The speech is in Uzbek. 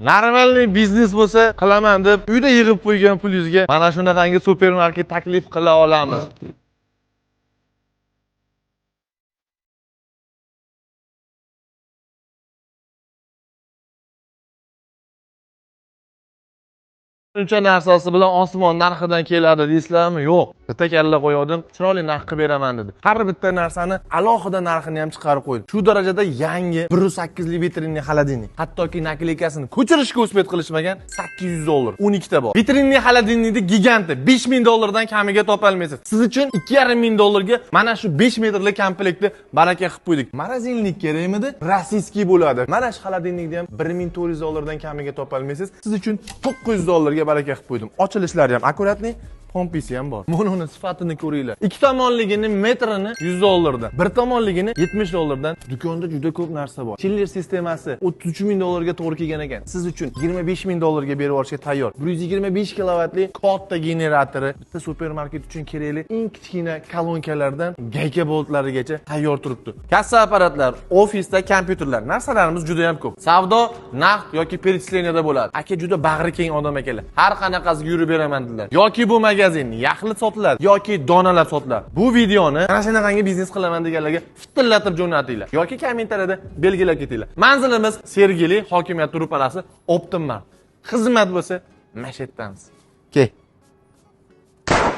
Normalniy biznes bo'lsa qilaman deb uyda yig'ib qo'ygan pulingizga mana shunaqangi supermarket taklif qila olamiz. Shuncha narsasi bilan osmon narxidan keladi deysizlarmi? Yo'q. Bitta kalla qo'ydim, chiroyli narx qilib beraman dedi. Har bitta narsani alohida narxini ham chiqarib qo'ydi. Shu darajada yangi 1.8 li vitrinli xolodilnik, hattoki nakleykasini ko'chirishga uspet qilishmagan $800. 12 ta bor. Vitrinli xolodilnikni giganti $5000 dan kamiga topolmaysiz. Siz uchun $2500 ga mana shu 5 metrli komplektni baraka qilib qo'ydik. Morozinlik kerakmidi? Rossiyskiy bo'ladi. Mana shu xolodilnikni ham $1400 dan kamiga topolmaysiz. Siz uchun $900 ga baraka qilib qo'ydim. Ochilishlari ham akkuratni, pompisi ham bor. Buni sifatini ko'ringlar. Ikki tomonligini metrini $100 dan, bir tomonligini $70 dan. Do'konda juda ko'p narsa bor. Chiller sistemasi $33000 ga to'g'ri kelgan ekan. Siz uchun $25000 ga berib yuborishga tayyor. 125 kilovatli katta generatori, bitta supermarket uchun kerakli eng kichkina kolonkalardan gayka boltlarigacha tayyor turibdi. Kassa apparatlari, ofisda kompyuterlar, narsalarimiz juda ham ko'p. Savdo, naqd yoki перечисленияda bo'ladi. Aka juda bag'ri keng odam ekanlar. Har qanaqasiga yurib beraman dedilar. Yoki bu magazin yaxlit sotiladi yoki donalab sotiladi. Bu videoni mana shunaqangi biznes qilaman deganlarga fitillatib jo'natinglar yoki kommentariyada belgilab ketinglar. Manzilimiz Sergeli hokimiyat ro'parasi Optimmark. Xizmat bo'lsa, mashetdamiz. Ke.